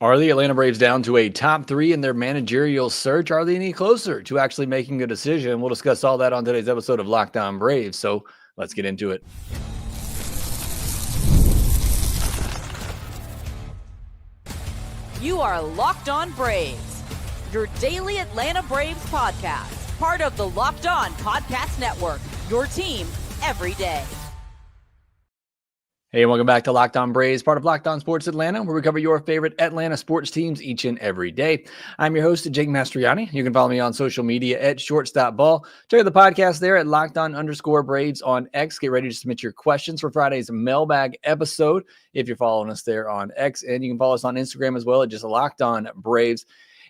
Are the Atlanta Braves down to a top 3 in their managerial search? Are they any closer to actually making a decision? We'll discuss all that on today's episode of Locked On Braves. So let's get into it. You are Locked On Braves, your daily Atlanta Braves podcast, part of the Locked On Podcast Network, your team every day. Hey, welcome back to Locked On Braves, part of Locked On Sports Atlanta, where we cover your favorite Atlanta sports teams each and every day. I'm your host, Jake Mastroianni. You can follow me on social media at shortstopball. Check out the podcast there at LockedOn_Braves on X. Get ready to submit your questions for Friday's mailbag episode if you're following us there on X. And you can follow us on Instagram as well at just Locked On Braves.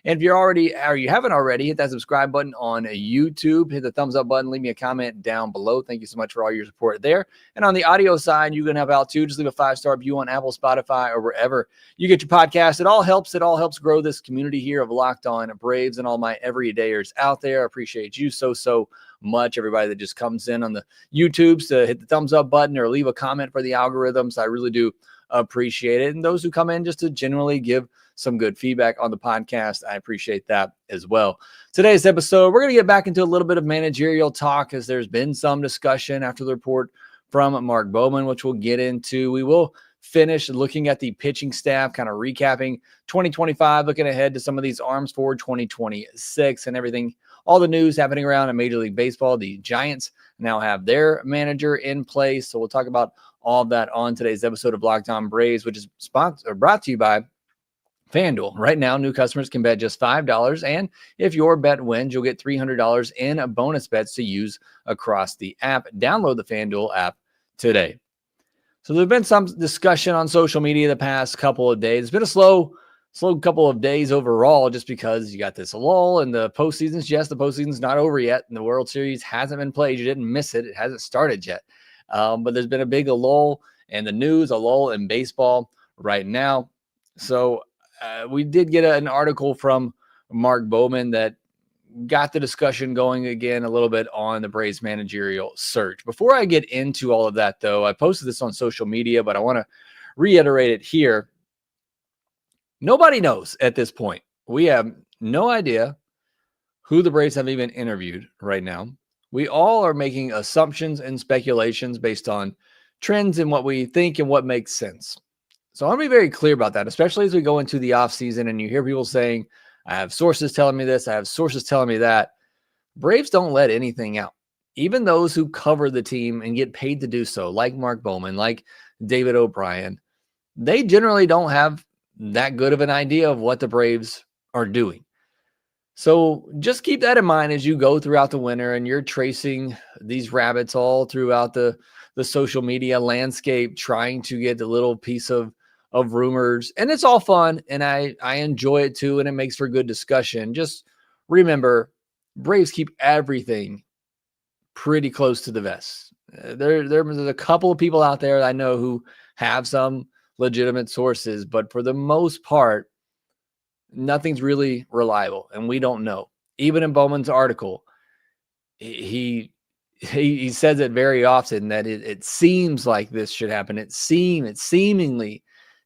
And if you're already, or you haven't already, hit that subscribe button on YouTube, hit the thumbs up button, leave me a comment down below. Thank you so much for all your support there. And on the audio side, you can help out too. Just leave a 5-star review on Apple, Spotify, or wherever you get your podcast. It all helps grow this community here of Locked On Braves and all my everydayers out there. I appreciate you so much. Everybody that just comes in on the YouTubes to hit the thumbs up button or leave a comment for the algorithms. I really do appreciate it. And those who come in just to genuinely give some good feedback on the podcast, I appreciate that as well. Today's episode, we're going to get back into a little bit of managerial talk as there's been some discussion after the report from Mark Bowman, which we'll get into. We will finish looking at the pitching staff, kind of recapping 2025, looking ahead to some of these arms for 2026 and everything, all the news happening around in Major League Baseball. The Giants now have their manager in place. So we'll talk about all of that on today's episode of Locked On Braves, which is brought to you by FanDuel. Right now, new customers can bet just $5, and if your bet wins, you'll get $300 in bonus bets to use across the app. Download the FanDuel app today. So there's been some discussion on social media the past couple of days. It's been a slow couple of days overall just because you got this lull in the postseasons. Yes, the postseason's not over yet, and the World Series hasn't been played. You didn't miss it. It hasn't started yet. But there's been a big lull in the news, a lull in baseball right now. So we did get an article from Mark Bowman that got the discussion going again a little bit on the Braves managerial search. Before I get into all of that, though, I posted this on social media, but I want to reiterate it here. Nobody knows at this point. We have no idea who the Braves have even interviewed right now. We all are making assumptions and speculations based on trends and what we think and what makes sense. So I want to be very clear about that, especially as we go into the offseason and you hear people saying, I have sources telling me this, I have sources telling me that. Braves don't let anything out. Even those who cover the team and get paid to do so, like Mark Bowman, like David O'Brien, they generally don't have that good of an idea of what the Braves are doing. So just keep that in mind as you go throughout the winter and you're tracing these rabbits all throughout the social media landscape, trying to get a little piece of rumors. And it's all fun, and I enjoy it too, and it makes for good discussion. Just remember, Braves keep everything pretty close to the vest. There's a couple of people out there that I know who have some legitimate sources, but for the most part, nothing's really reliable, and we don't know. Even in Bowman's article, he says it very often that it seems like this should happen. It seemingly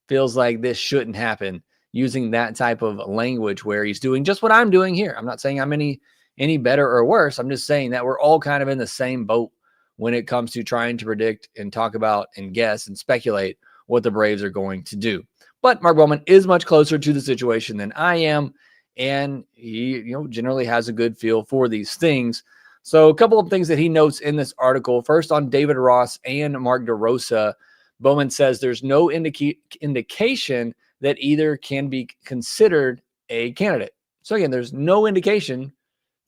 feels like this shouldn't happen, using that type of language where he's doing just what I'm doing here. I'm not saying I'm any better or worse. I'm just saying that we're all kind of in the same boat when it comes to trying to predict and talk about and guess and speculate what the Braves are going to do. But Mark Bowman is much closer to the situation than I am, and he generally has a good feel for these things. So a couple of things that he notes in this article. First, on David Ross and Mark DeRosa, Bowman says there's no indication that either can be considered a candidate. So again, there's no indication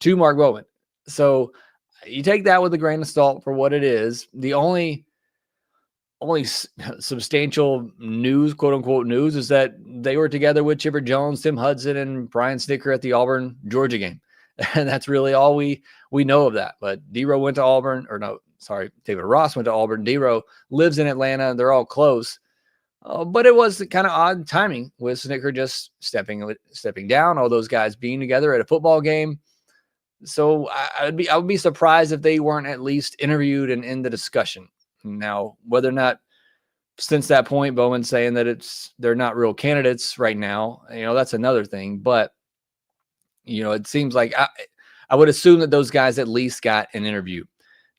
to Mark Bowman. So you take that with a grain of salt for what it is. The only substantial news, quote unquote news, is that they were together with Chipper Jones, Tim Hudson, and Brian Snitker at the Auburn, Georgia game. And that's really all we know of that. But D-Row went to Auburn, David Ross went to Auburn. D-Row lives in Atlanta. They're all close. But it was kind of odd timing with Snitker just stepping down, all those guys being together at a football game. So I would be surprised if they weren't at least interviewed and in the discussion. Now, whether or not since that point, Bowman's saying that they're not real candidates right now. That's another thing. But, it seems like I would assume that those guys at least got an interview.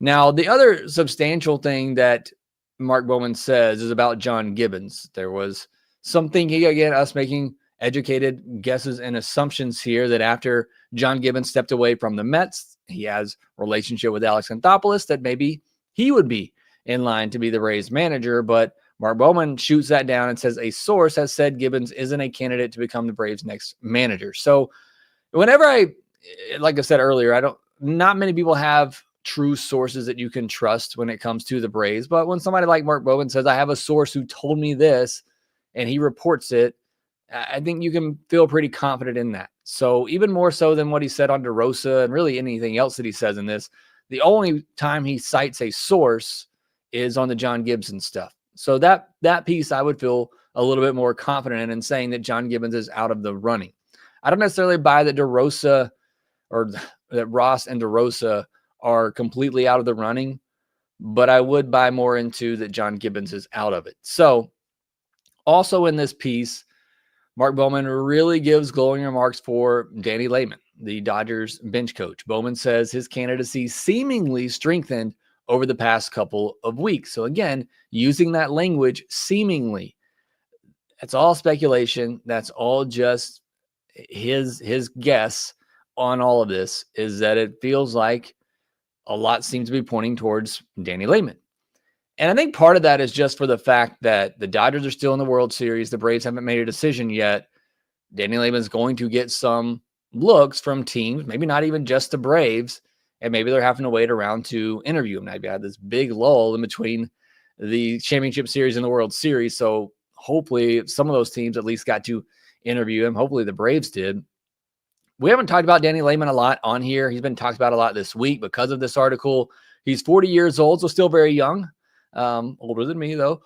Now, the other substantial thing that Mark Bowman says is about John Gibbons. There was some thinking, again, us making educated guesses and assumptions here that after John Gibbons stepped away from the Mets, he has a relationship with Alex Anthopoulos, that maybe he would be in line to be the Rays manager. But Mark Bowman shoots that down and says a source has said Gibbons isn't a candidate to become the Braves' next manager. So whenever like I said earlier, not many people have true sources that you can trust when it comes to the Braves. But when somebody like Mark Bowman says, I have a source who told me this, and he reports it, I think you can feel pretty confident in that. So even more so than what he said on DeRosa and really anything else that he says in this, the only time he cites a source is on the John Gibson stuff. So that piece I would feel a little bit more confident in saying that John Gibbons is out of the running. I don't necessarily buy that DeRosa or that Ross and DeRosa are completely out of the running, but I would buy more into that John Gibbons is out of it. So also in this piece, Mark Bowman really gives glowing remarks for Danny Lehmann, the Dodgers bench coach. Bowman says his candidacy seemingly strengthened over the past couple of weeks. So again, using that language, seemingly, that's all speculation. That's all just his guess on all of this, is that it feels like a lot seems to be pointing towards Danny Lehmann. And I think part of that is just for the fact that the Dodgers are still in the World Series. The Braves haven't made a decision yet. Danny Lehmann is going to get some looks from teams, maybe not even just the Braves, and maybe they're having to wait around to interview him. Maybe I had this big lull in between the Championship Series and the World Series. So hopefully some of those teams at least got to interview him. Hopefully the Braves did. We haven't talked about Danny Lehmann a lot on here. He's been talked about a lot this week because of this article. He's 40 years old, so still very young. Older than me, though.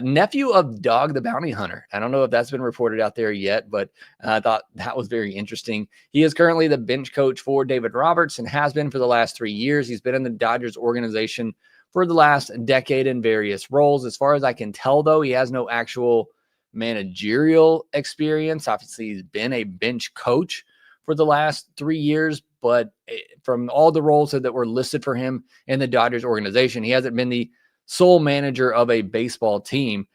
Nephew of Dog the Bounty Hunter. I don't know if that's been reported out there yet, but I thought that was very interesting. He is currently the bench coach for David Roberts and has been for the last 3 years. He's been in the Dodgers organization for the last decade in various roles. As far as I can tell, though, he has no actual managerial experience. Obviously, he's been a bench coach for the last 3 years, but from all the roles that were listed for him in the Dodgers organization, he hasn't been the sole manager of a baseball team.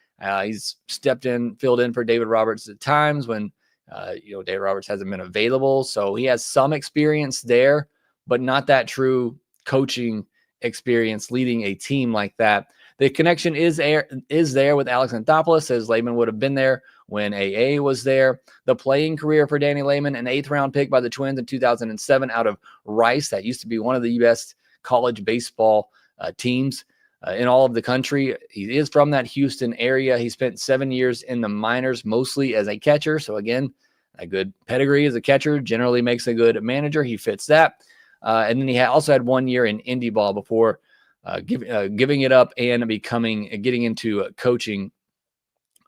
He's stepped in, filled in for David Roberts at times when, David Roberts hasn't been available. So he has some experience there, but not that true coaching experience leading a team like that. The connection is there with Alex Anthopoulos, as Lehmann would have been there when AA was there. The playing career for Danny Lehmann, an 8th round pick by the Twins in 2007 out of Rice. That used to be one of the best college baseball teams in all of the country. He is from that Houston area. He spent 7 years in the minors, mostly as a catcher. So again, a good pedigree as a catcher generally makes a good manager. He fits that. And then he also had 1 year in indie ball before giving it up and getting into coaching.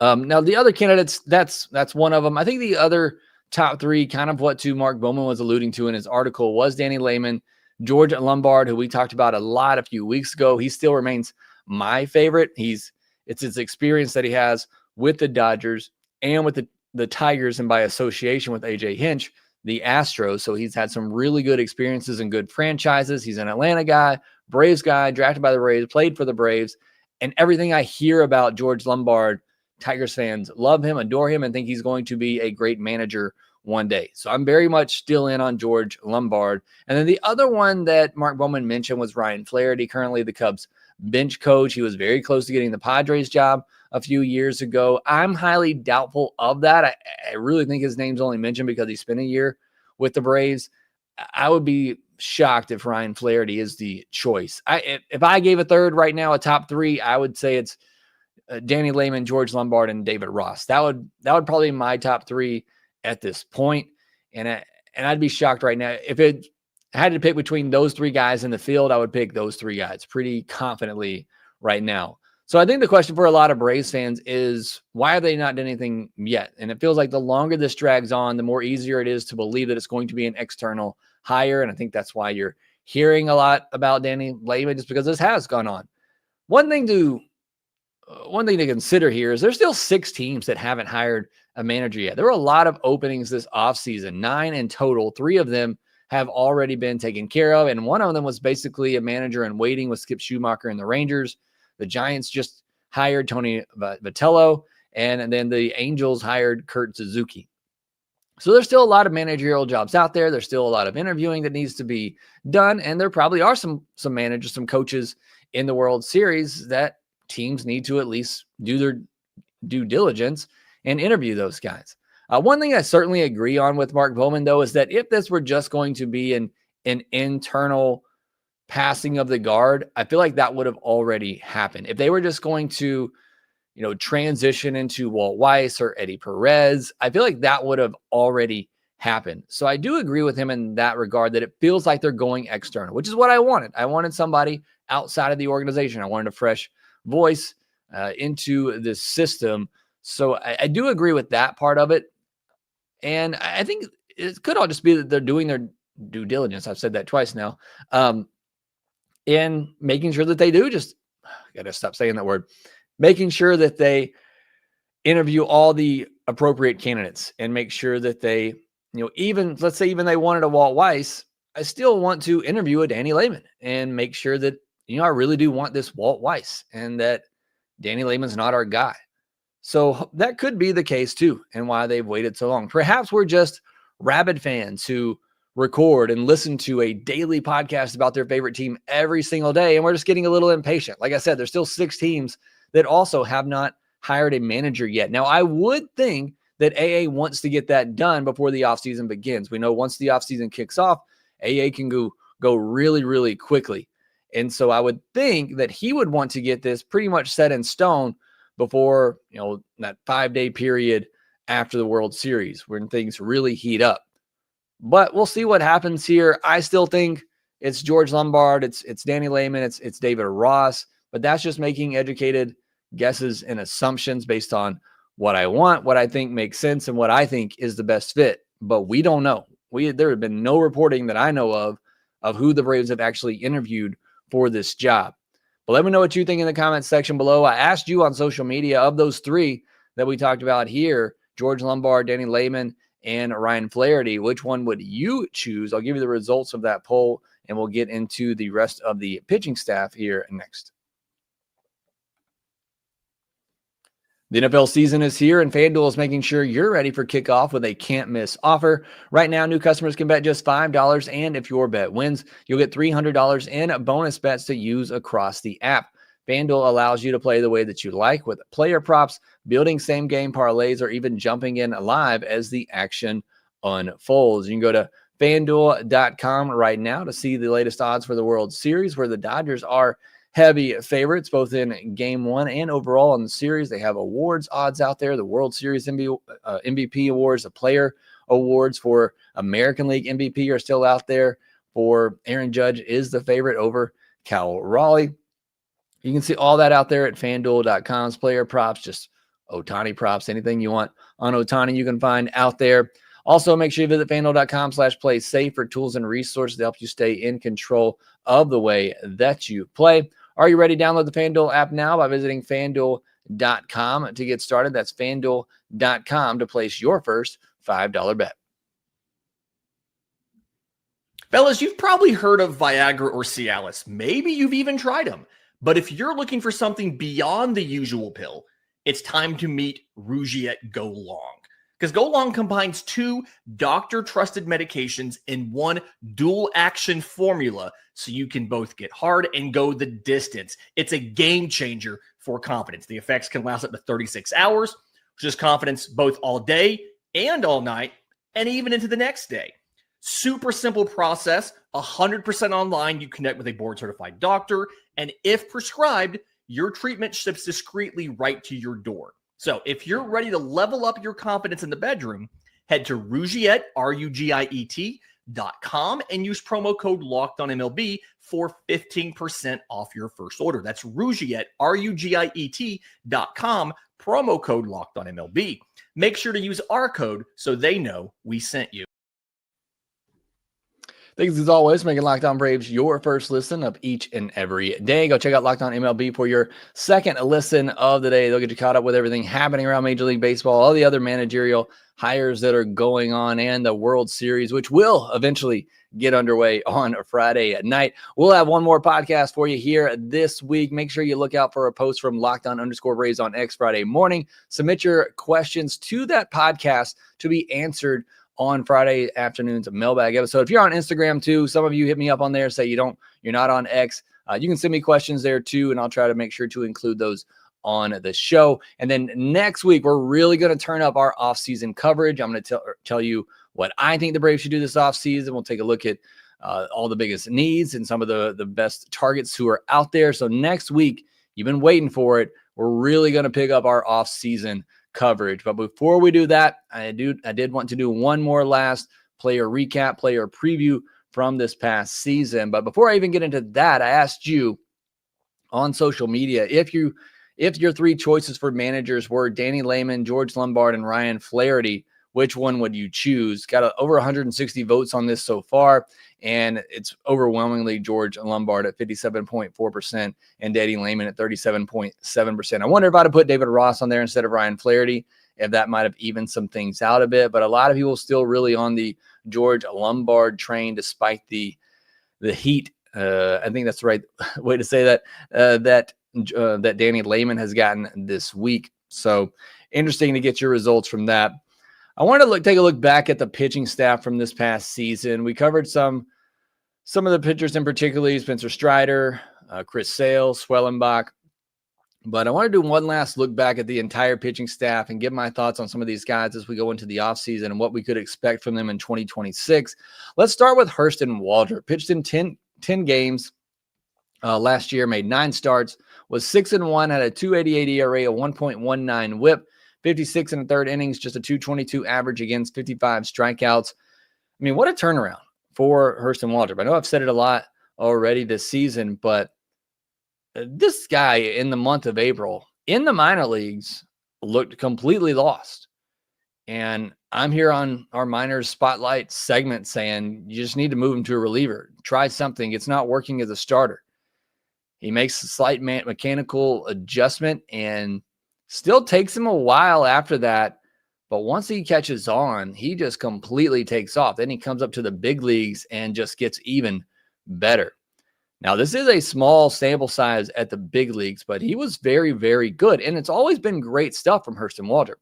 Now the other candidates, that's one of them. I think the other top three, kind of what Mark Bowman was alluding to in his article, was Danny Lehmann, George Lombard, who we talked about a lot a few weeks ago. He still remains my favorite. It's his experience that he has with the Dodgers and with the Tigers, and by association with AJ Hinch, the Astros. So he's had some really good experiences and good franchises. He's an Atlanta guy, Braves guy, drafted by the Braves, played for the Braves. And everything I hear about George Lombard, Tigers fans love him, adore him, and think he's going to be a great manager one day. So I'm very much still in on George Lombard. And then the other one that Mark Bowman mentioned was Ryan Flaherty, currently the Cubs bench coach. He was very close to getting the Padres job a few years ago. I'm highly doubtful of that. I really think his name's only mentioned because he spent a year with the Braves. I would be shocked if Ryan Flaherty is the choice. If I gave a third right now, a top three, I would say it's Danny Lehmann, George Lombard, and David Ross. That would probably be my top three at this point. And I'd be shocked right now. If it had to pick between those three guys in the field, I would pick those three guys pretty confidently right now. So I think the question for a lot of Braves fans is, why have they not done anything yet? And it feels like the longer this drags on, the more easier it is to believe that it's going to be an external hire. And I think that's why you're hearing a lot about Danny Lehmann, just because this has gone on. One thing to one thing to consider here is there's still 6 teams that haven't hired a manager yet. There were a lot of openings this offseason, 9 in total. 3 of them have already been taken care of, and one of them was basically a manager in waiting with Skip Schumacher and the Rangers. The Giants just hired Tony Vitello, and then the Angels hired Kurt Suzuki. So there's still a lot of managerial jobs out there. There's still a lot of interviewing that needs to be done, and there probably are some managers, some coaches in the World Series that teams need to at least do their due diligence and interview those guys. One thing I certainly agree on with Mark Bowman, though, is that if this were just going to be an internal passing of the guard, I feel like that would have already happened. If they were just going to, transition into Walt Weiss or Eddie Perez, I feel like that would have already happened. So I do agree with him in that regard, that it feels like they're going external, which is what I wanted. I wanted somebody outside of the organization. I wanted a fresh voice into this system. So I do agree with that part of it. And I think it could all just be that they're doing their due diligence. I've said that twice now. In making sure that they do got to stop saying that word, making sure that they interview all the appropriate candidates and make sure that they, even, let's say even they wanted a Walt Weiss, I still want to interview a Danny Lehmann and make sure that, I really do want this Walt Weiss and that Danny Lehmann's not our guy. So that could be the case too, and why they've waited so long. Perhaps we're just rabid fans who record and listen to a daily podcast about their favorite team every single day, and we're just getting a little impatient. Like I said, there's still 6 teams that also have not hired a manager yet. Now, I would think that AA wants to get that done before the offseason begins. We know once the offseason kicks off, AA can go really, really quickly. And so I would think that he would want to get this pretty much set in stone before, that 5-day period after the World Series when things really heat up. But we'll see what happens here. I still think it's George Lombard, it's Danny Lehmann, it's David Ross, but that's just making educated guesses and assumptions based on what I want, what I think makes sense, and what I think is the best fit. But we don't know. There have been no reporting that I know of who the Braves have actually interviewed for this job. But let me know what you think in the comments section below. I asked you on social media, of those 3 that we talked about here, George Lombard, Danny Lehmann, and Ryan Flaherty, which one would you choose? I'll give you the results of that poll, and we'll get into the rest of the pitching staff here next. The NFL season is here, and FanDuel is making sure you're ready for kickoff with a can't-miss offer. Right now, new customers can bet just $5, and if your bet wins, you'll get $300 in bonus bets to use across the app. FanDuel allows you to play the way that you like, with player props, building same-game parlays, or even jumping in live as the action unfolds. You can go to FanDuel.com right now to see the latest odds for the World Series, where the Dodgers are heavy favorites, both in Game 1 and overall in the series. They have awards odds out there, the World Series MVP awards, the player awards for American League MVP are still out there. For Aaron Judge is the favorite over Cal Raleigh. You can see all that out there at FanDuel.com's player props, just Ohtani props, anything you want on Ohtani you can find out there. Also, make sure you visit FanDuel.com/play safe for tools and resources to help you stay in control of the way that you play. Are you ready to download the FanDuel app now by visiting FanDuel.com to get started? That's FanDuel.com to place your first $5 bet. Fellas, you've probably heard of Viagra or Cialis. Maybe you've even tried them. But if you're looking for something beyond the usual pill, it's time to meet Rougiette Go Long. Because Go Long combines 2 doctor-trusted medications in one dual-action formula, so you can both get hard and go the distance. It's a game changer for confidence. The effects can last up to 36 hours, which is confidence both all day and all night, and even into the next day. Super simple process, 100% online. You connect with a board-certified doctor, and if prescribed, your treatment ships discreetly right to your door. So if you're ready to level up your confidence in the bedroom, head to Rougiette, RUGIET.com, and use promo code LOCKEDONMLB for 15% off your first order. That's Rougiette, RUGIET.com, promo code LOCKEDONMLB. Make sure to use our code so they know we sent you. Thanks as always for making Locked On Braves your first listen of each and every day. Go check out Locked On MLB for your second listen of the day. They'll get you caught up with everything happening around Major League Baseball, all the other managerial hires that are going on, and the World Series, which will eventually get underway on a Friday at night. We'll have one more podcast for you here this week. Make sure you look out for a post from LockedOn_Braves on X Friday morning. Submit your questions to that podcast to be answered on Friday afternoon's mailbag episode. If you're on Instagram too, some of you hit me up on there, say you're not on X. You can send me questions there too, and I'll try to make sure to include those on the show. And then next week, we're really going to turn up our offseason coverage. I'm going to tell you what I think the Braves should do this offseason. We'll take a look at all the biggest needs and some of the best targets who are out there. So next week, you've been waiting for it. We're really going to pick up our offseason coverage. But before we do that, I did want to do one more last player recap, player preview from this past season. But before I even get into that, I asked you on social media if your three choices for managers were Danny Lehmann, George Lombard, and Ryan Flaherty, which one would you choose? Got over 160 votes on this so far, and it's overwhelmingly George Lombard at 57.4% and Danny Lehmann at 37.7%. I wonder if I'd have put David Ross on there instead of Ryan Flaherty, if that might have evened some things out a bit. But a lot of people still really on the George Lombard train, despite the heat. I think that's the right way to say that. That Danny Lehmann has gotten this week. So interesting to get your results from that. I wanted to take a look back at the pitching staff from this past season. We covered some of the pitchers in particular, Spencer Strider, Chris Sale, Swellenbach. But I want to do one last look back at the entire pitching staff and give my thoughts on some of these guys as we go into the offseason and what we could expect from them in 2026. Let's start with Hurston Waldrep. Pitched in 10 games last year, made 9 starts, was 6-1, had a 2.88 ERA, a 1.19 WHIP, 56 and a third innings, just a 2.22 average against 55 strikeouts. I mean, what a turnaround for Hurston Waldrep. I know I've said it a lot already this season, but this guy in the month of April in the minor leagues looked completely lost. And I'm here on our minors spotlight segment saying you just need to move him to a reliever. Try something. It's not working as a starter. He makes a slight mechanical adjustment and still takes him a while after that. But once he catches on, he just completely takes off. Then he comes up to the big leagues and just gets even better. Now, this is a small sample size at the big leagues, but he was very, very good. And it's always been great stuff from Hurston Waldrep.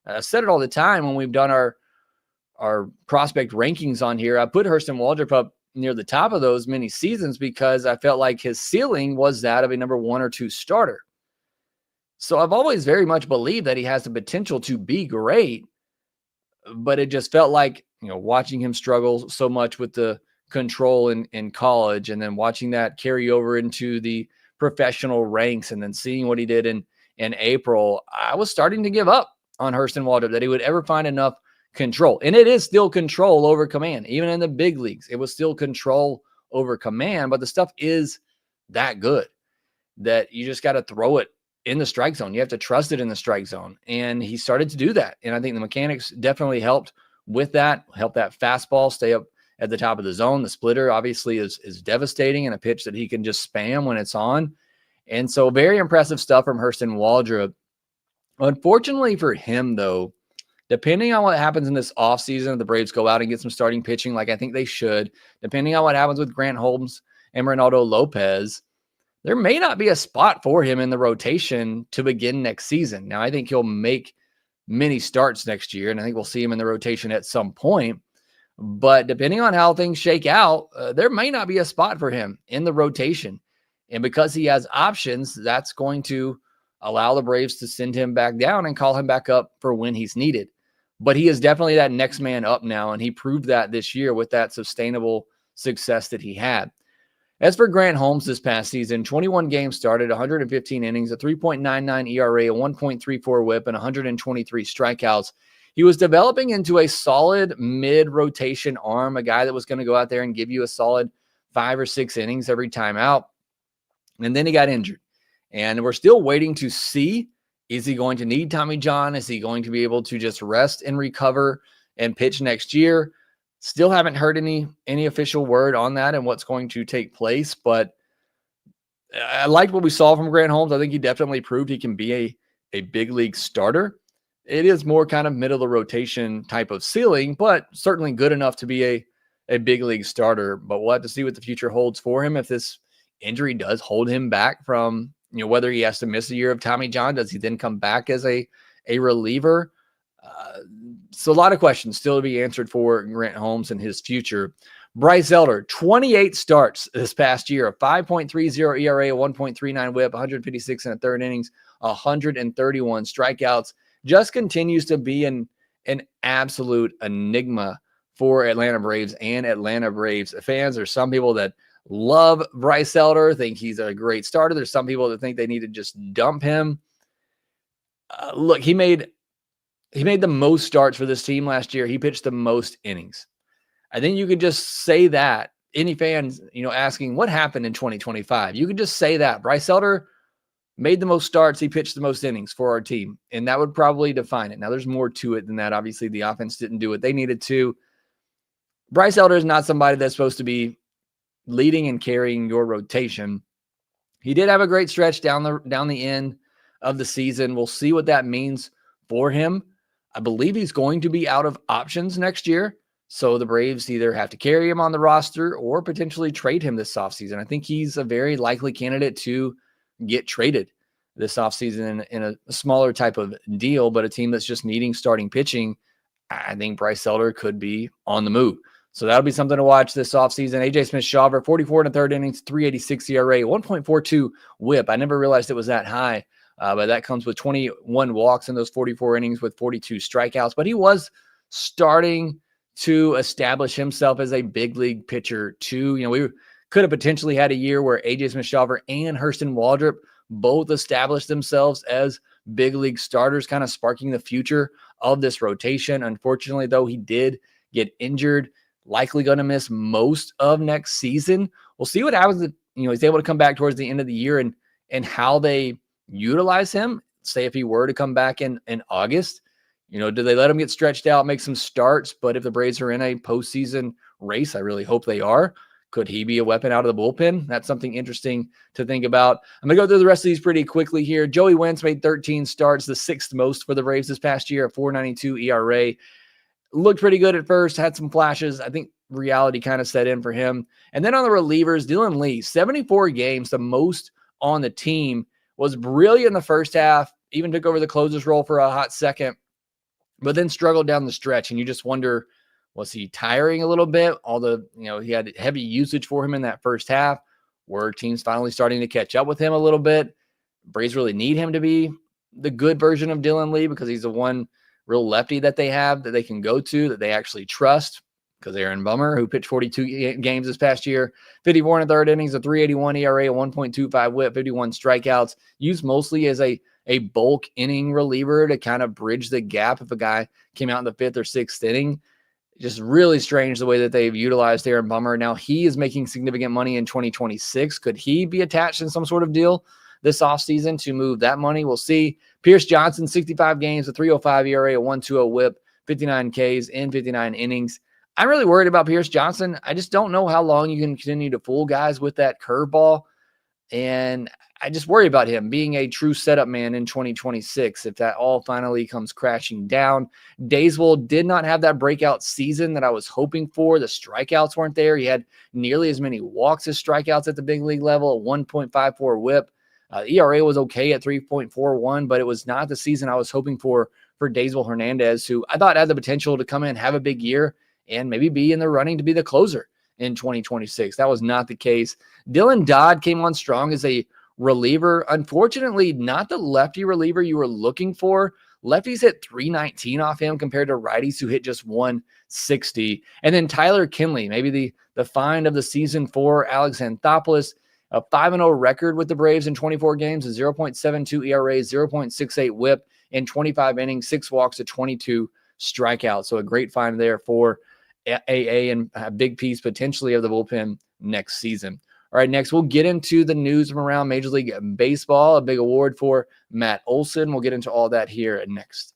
I said it all the time when we've done our prospect rankings on here. I put Hurston Waldrep up near the top of those many seasons because I felt like his ceiling was that of a number 1 or 2 starter. So I've always very much believed that he has the potential to be great, but it just felt like, watching him struggle so much with the control in college and then watching that carry over into the professional ranks and then seeing what he did in April, I was starting to give up on Hurston Waldrep that he would ever find enough control. And it is still control over command. Even in the big leagues, it was still control over command, but the stuff is that good that you just got to throw it in the strike zone. You have to trust it in the strike zone. And he started to do that. And I think the mechanics definitely helped with that, helped that fastball stay up at the top of the zone. The splitter obviously is devastating and a pitch that he can just spam when it's on. And so very impressive stuff from Hurston Waldrep. Unfortunately for him, though, depending on what happens in this offseason, if the Braves go out and get some starting pitching like I think they should, depending on what happens with Grant Holmes and Reynaldo Lopez, there may not be a spot for him in the rotation to begin next season. Now, I think he'll make many starts next year, and I think we'll see him in the rotation at some point. But depending on how things shake out, there may not be a spot for him in the rotation. And because he has options, that's going to allow the Braves to send him back down and call him back up for when he's needed. But he is definitely that next man up now, and he proved that this year with that sustainable success that he had. As for Grant Holmes this past season, 21 games started, 115 innings, a 3.99 ERA, a 1.34 WHIP, and 123 strikeouts. He was developing into a solid mid-rotation arm, a guy that was going to go out there and give you a solid 5 or 6 innings every time out. And then he got injured. And we're still waiting to see, is he going to need Tommy John? Is he going to be able to just rest and recover and pitch next year? Still haven't heard any official word on that and what's going to take place, but I liked what we saw from Grant Holmes. I think he definitely proved he can be a big league starter. It is more kind of middle of the rotation type of ceiling, but certainly good enough to be a big league starter. But we'll have to see what the future holds for him. If this injury does hold him back from, whether he has to miss a year of Tommy John, does he then come back as a reliever? So a lot of questions still to be answered for Grant Holmes and his future. Bryce Elder, 28 starts this past year, a 5.30 ERA, a 1.39 whip, 156 in the third innings, 131 strikeouts. Just continues to be an absolute enigma for Atlanta Braves and Atlanta Braves fans. There's some people that love Bryce Elder, think he's a great starter. There's some people that think they need to just dump him. Look, he made the most starts for this team last year. He pitched the most innings. I think you could just say that. Any fans, asking what happened in 2025, you could just say that Bryce Elder made the most starts. He pitched the most innings for our team, and that would probably define it. Now, there's more to it than that. Obviously, the offense didn't do what they needed to. Bryce Elder is not somebody that's supposed to be leading and carrying your rotation. He did have a great stretch down the end of the season. We'll see what that means for him. I believe he's going to be out of options next year. So the Braves either have to carry him on the roster or potentially trade him this offseason. I think he's a very likely candidate to get traded this offseason in a smaller type of deal, but a team that's just needing starting pitching, I think Bryce Elder could be on the move. So that'll be something to watch this offseason. AJ Smith-Shawver, 44 in the third innings, 386 ERA, 1.42 whip. I never realized it was that high, but that comes with 21 walks in those 44 innings with 42 strikeouts. But he was starting to establish himself as a big league pitcher too. We could have potentially had a year where AJ Smith-Shawver and Hurston Waldrep both established themselves as big league starters, kind of sparking the future of this rotation. Unfortunately, though, he did get injured, likely going to miss most of next season. We'll see what happens if, he's able to come back towards the end of the year and how they utilize him. Say if he were to come back in August, do they let him get stretched out, make some starts? But if the Braves are in a postseason race, I really hope they are. Could he be a weapon out of the bullpen? That's something interesting to think about. I'm going to go through the rest of these pretty quickly here. Joey Wentz made 13 starts, the sixth most for the Braves this past year, a 4.92 ERA. Looked pretty good at first, had some flashes. I think reality kind of set in for him. And then on the relievers, Dylan Lee, 74 games, the most on the team, was brilliant in the first half, even took over the closer's role for a hot second, but then struggled down the stretch. And you just wonder, was he tiring a little bit? He had heavy usage for him in that first half. Were teams finally starting to catch up with him a little bit? Braves really need him to be the good version of Dylan Lee because he's the one real lefty that they have that they can go to, that they actually trust, because Aaron Bummer, who pitched 42 games this past year, 54 in the third innings, a 3.81 ERA, a 1.25 whip, 51 strikeouts, used mostly as a bulk inning reliever to kind of bridge the gap if a guy came out in the fifth or sixth inning. Just really strange the way that they've utilized Aaron Bummer. Now he is making significant money in 2026. Could he be attached in some sort of deal this offseason to move that money? We'll see. Pierce Johnson, 65 games, a 3.05 ERA, a 1.20 whip, 59 Ks in 59 innings. I'm really worried about Pierce Johnson. I just don't know how long you can continue to fool guys with that curveball. And I just worry about him being a true setup man in 2026 if that all finally comes crashing down. Dayswell did not have that breakout season that I was hoping for. The strikeouts weren't there. He had nearly as many walks as strikeouts at the big league level, a 1.54 whip. ERA was okay at 3.41, but it was not the season I was hoping for Dayswell Hernandez, who I thought had the potential to come in, have a big year, and maybe be in the running to be the closer in 2026. That was not the case. Dylan Dodd came on strong as a reliever. Unfortunately, not the lefty reliever you were looking for. Lefties hit 319 off him compared to righties who hit just 160. And then Tyler Kinley, maybe the find of the season for Alex Anthopoulos, a 5-0 record with the Braves in 24 games, a 0.72 ERA, 0.68 whip in 25 innings, 6 walks to 22 strikeouts. So a great find there for AA and a big piece potentially of the bullpen next season. All right, next we'll get into the news from around Major League Baseball, a big award for Matt Olson. We'll get into all that here next.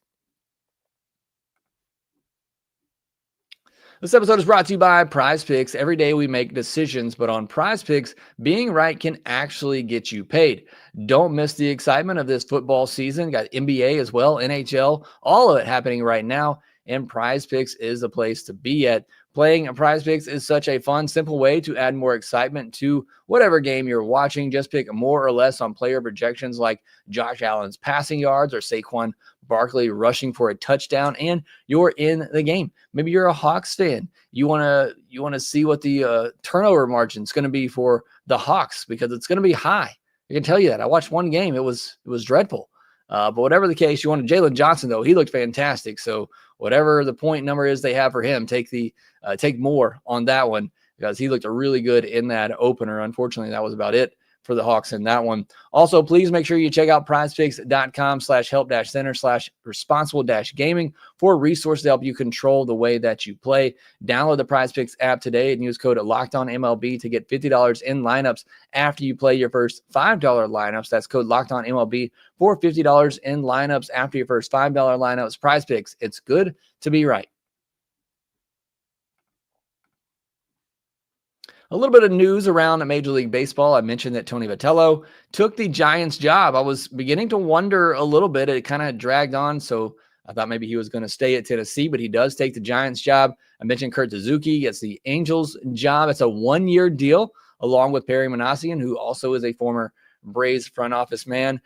This episode is brought to you by PrizePicks. Every day we make decisions, but on PrizePicks, being right can actually get you paid. Don't miss the excitement of this football season. Got NBA as well, NHL, all of it happening right now, and PrizePicks is the place to be at. Playing PrizePicks is such a fun, simple way to add more excitement to whatever game you're watching. Just pick more or less on player projections like Josh Allen's passing yards or Saquon Barkley rushing for a touchdown, and you're in the game. Maybe you're a Hawks fan. You want to see what the turnover margin is going to be for the Hawks because it's going to be high. I can tell you that. I watched one game. It was dreadful. But whatever the case, you wanted Jalen Johnson, though. He looked fantastic. So whatever the point number is they have for him, take more on that one because he looked really good in that opener. Unfortunately, that was about it for the Hawks in that one. Also, please make sure you check out prizepicks.com/help-center/responsible-gaming for resources to help you control the way that you play. Download the PrizePicks app today and use code LOCKEDONMLB to get $50 in lineups after you play your first $5 lineups. That's code LOCKEDONMLB for $50 in lineups after your first $5 lineups. PrizePicks, it's good to be right. A little bit of news around Major League Baseball. I mentioned that Tony Vitello took the Giants job. I was beginning to wonder a little bit. It kind of dragged on, so I thought maybe he was going to stay at Tennessee, but he does take the Giants job. I mentioned Kurt Suzuki gets the Angels job. It's a one-year deal along with Perry Manassian, who also is a former Braves front office man.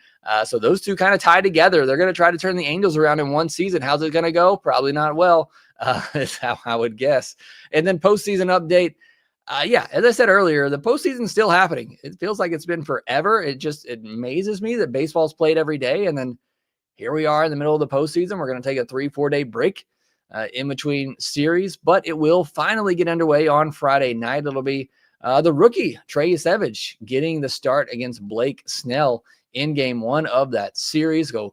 So those two kind of tie together. They're going to try to turn the Angels around in one season. How's it going to go? Probably not well, is how I would guess. And then postseason update. As I said earlier, the postseason's still happening. It feels like it's been forever. It amazes me that baseball's played every day. And then here we are in the middle of the postseason. We're going to take a 3-4 day break in between series, but it will finally get underway on Friday night. It'll be the rookie, Trey Savage, getting the start against Blake Snell in game one of that series. Go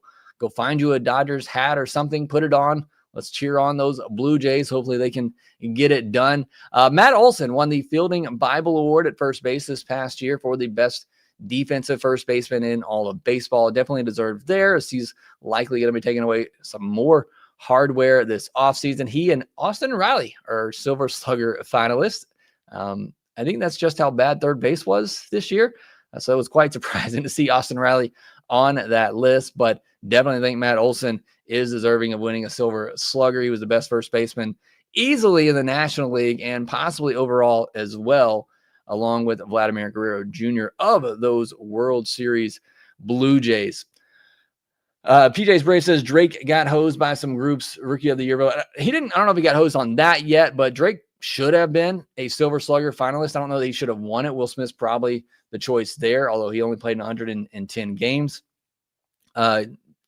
find you a Dodgers hat or something, put it on. Let's cheer on those Blue Jays. Hopefully they can get it done. Matt Olson won the Fielding Bible Award at first base this past year for the best defensive first baseman in all of baseball. Definitely deserved there, as he's likely going to be taking away some more hardware this offseason. He and Austin Riley are Silver Slugger finalists. I think that's just how bad third base was this year. So it was quite surprising to see Austin Riley on that list, but definitely think Matt Olson is deserving of winning a Silver Slugger. He was the best first baseman easily in the National League and possibly overall as well, along with Vladimir Guerrero Jr. of those World Series Blue Jays. PJ's Brave says Drake got hosed by some groups Rookie of the Year. But I don't know if he got hosed on that yet, but Drake should have been a Silver Slugger finalist. I don't know that he should have won it. Will Smith's probably the choice there, although he only played in 110 games.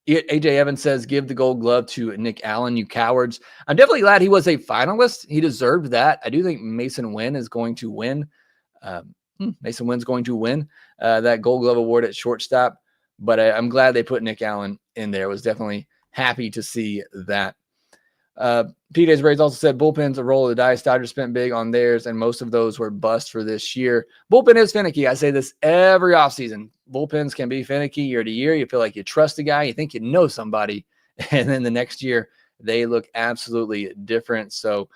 AJ Evans says, give the gold glove to Nick Allen, you cowards. I'm definitely glad he was a finalist. He deserved that. I do think Mason Wynn is going to win. Mason Wynn's going to win that gold glove award at shortstop. But I'm glad they put Nick Allen in there. I was definitely happy to see that. PJ's Braves also said bullpen's a roll of the dice. Dodgers spent big on theirs, and most of those were bust for this year. Bullpen is finicky. I say this every offseason. Bullpens can be finicky year to year. You feel like you trust a guy. You think you know somebody. And then the next year, they look absolutely different. So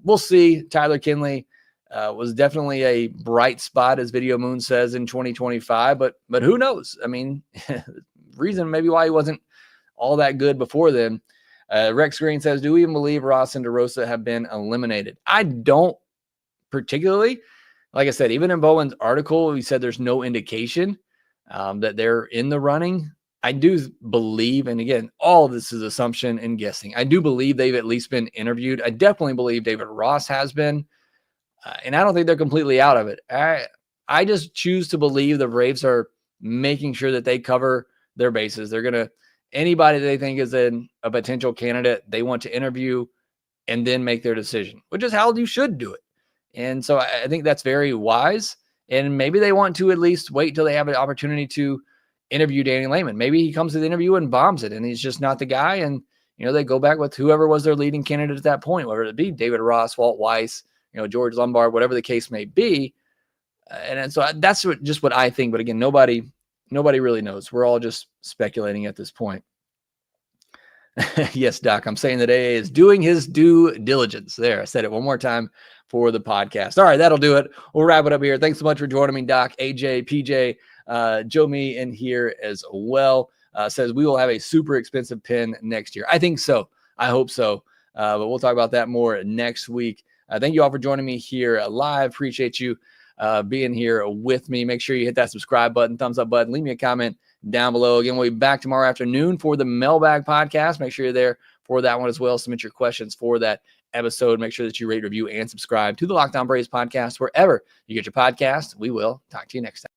we'll see. Tyler Kinley was definitely a bright spot, as Video Moon says, in 2025. But who knows? I mean, reason maybe why he wasn't all that good before then. Rex Green says, do we even believe Ross and DeRosa have been eliminated? I don't particularly. Like I said, even in Bowen's article, he said there's no indication that they're in the running. I do believe, and again, all of this is assumption and guessing, I do believe they've at least been interviewed. I definitely believe David Ross has been, and I don't think they're completely out of it. I just choose to believe the Braves are making sure that they cover their bases. They're going to, anybody they think is a potential candidate, they want to interview and then make their decision, which is how you should do it. And so I think that's very wise. And maybe they want to at least wait till they have an opportunity to interview Danny Lehmann. Maybe he comes to the interview and bombs it, and he's just not the guy. And, they go back with whoever was their leading candidate at that point, whether it be David Ross, Walt Weiss, George Lombard, whatever the case may be. And so that's just what I think. But again, nobody really knows. We're all just speculating at this point. Yes, Doc. I'm saying that AA is doing his due diligence. There, I said it one more time for the podcast. All right, that'll do it. We'll wrap it up here. Thanks so much for joining me, Doc, AJ, PJ, Joe, me in here as well. Says we will have a super expensive pin next year. I think so. I hope so. But we'll talk about that more next week. Thank you all for joining me here live. Appreciate you being here with me. Make sure you hit that subscribe button, thumbs up button. Leave me a comment down below. Again, we'll be back tomorrow afternoon for the Mailbag podcast. Make sure you're there for that one as well. Submit your questions for that episode. Make sure that you rate, review, and subscribe to the Locked On Braves podcast wherever you get your podcast. We will talk to you next time.